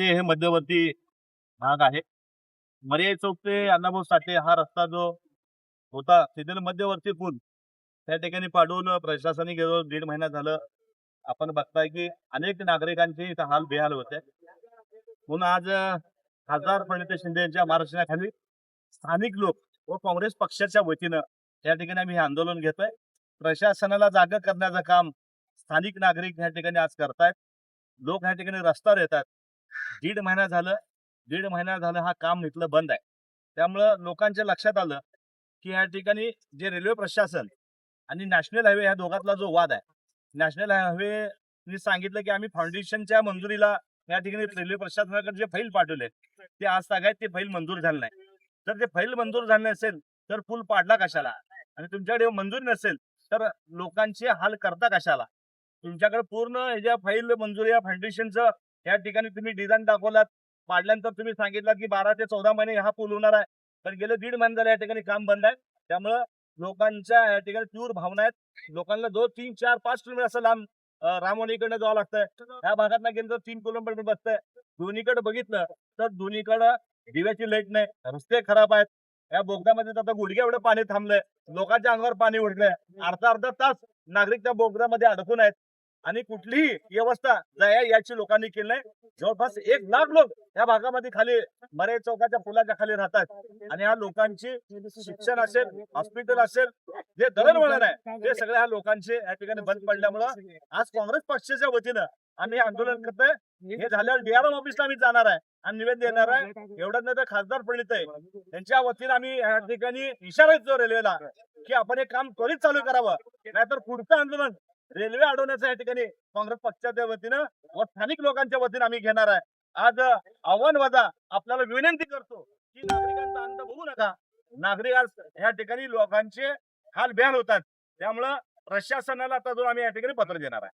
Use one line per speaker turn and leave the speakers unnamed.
साठे हे मध्यवर्ती भाग आहे. मर्याई चौक ते अण्णाभाऊ साठे हा रस्ता जो होता तिथे मध्यवर्ती पूल त्या ठिकाणी पाडून प्रशासनाने गेलो 1.5 महिना झालं. आपण बघताय की अनेक नागरिकांचे इथं हाल बेहाल होते. म्हणून आज खासदार प्रणिती शिंदे यांच्या मार्गदर्शनाखाली स्थानिक लोक व काँग्रेस पक्षाच्या वतीनं या ठिकाणी आम्ही हे आंदोलन घेतोय. प्रशासनाला जागा करण्याचं काम स्थानिक नागरिक या ठिकाणी आज करतायत. लोक या ठिकाणी रस्त्यावर येतात. 1.5 महिना झालं हा काम इथलं बंद आहे. त्यामुळं लोकांच्या लक्षात आलं की या ठिकाणी जे रेल्वे प्रशासन आणि नॅशनल हायवे ह्या दोघातला जो वाद आहे, नॅशनल हायवेने सांगितलं की आम्ही फाउंडेशनच्या मंजुरीला या ठिकाणी रेल्वे प्रशासनाकडे जे फाईल पाठवले ते आज सगळ्यात ते फाईल मंजूर झालं नाही. जर ते फाईल मंजूर झाले नसेल तर पूल पाडला कशाला, आणि तुमच्याकडे मंजुरी नसेल तर लोकांचे हाल करता कशाला. तुमच्याकडे पूर्ण ह्याच्या फाईल मंजुरी या फाउंडेशनचं या ठिकाणी तुम्ही डिझाईन दाखवलात, पाडल्यानंतर तुम्ही सांगितलं की 12 ते 14 महिने हा पूल होणार आहे, पण गेले 1.5 महिने झाले या ठिकाणी काम बंद आहे. त्यामुळं लोकांच्या या ठिकाणी तीव्र भावना आहेत. लोकांना 2, 3, 4, 5 किलोमीटर असं लांब रामोनीकडनं जावं लागतंय. ह्या भागात गेलं तर 3 किलोमीटर बसतंय. दोन्हीकडे बघितलं तर दोन्हीकडं दिव्याची लाईट नाही, रस्ते खराब आहेत. या बोगद्यामध्ये आता गुडघ्या एवढं पाणी थांबलंय, लोकांच्या अंगावर पाणी उडलंय. अर्धा तास नागरिक त्या बोगद्यामध्ये अडकून आहेत आणि कुठलीही व्यवस्था याची लोकांनी केली नाही. जवळपास 1 लाख लोक या भागामध्ये खाली मरे चौकाच्या पुलाच्या खाली राहतात आणि ह्या लोकांची शिक्षण असेल, हॉस्पिटल असेल, जे दळणवळण आहे ते सगळ्या ह्या लोकांचे या ठिकाणी बंद पडल्यामुळं आज काँग्रेस पक्षाच्या वतीनं आम्ही आंदोलन करतोय. हे झाल्यावर DRM ऑफिसला आम्ही जाणार आहे आणि निवेदन देणार आहे. एवढंच नाही तर खासदार प्रणिती यांच्या वतीनं आम्ही या ठिकाणी इशारा देतो रेल्वेला की आपण हे काम त्वरित चालू करावं, नाहीतर पुढचं आंदोलन रेल्वे अडवण्याचं या ठिकाणी काँग्रेस पक्षाच्या वतीनं व स्थानिक लोकांच्या वतीनं आम्ही घेणार आहे. आज आव्हान वजा आपल्याला विनंती करतो की नागरिकांचा अंत बघू नका. नागरिक आज या ठिकाणी लोकांचे हाल बेहाल होतात. त्यामुळं प्रशासनाला आता जो आम्ही या ठिकाणी पत्र देणार आहे.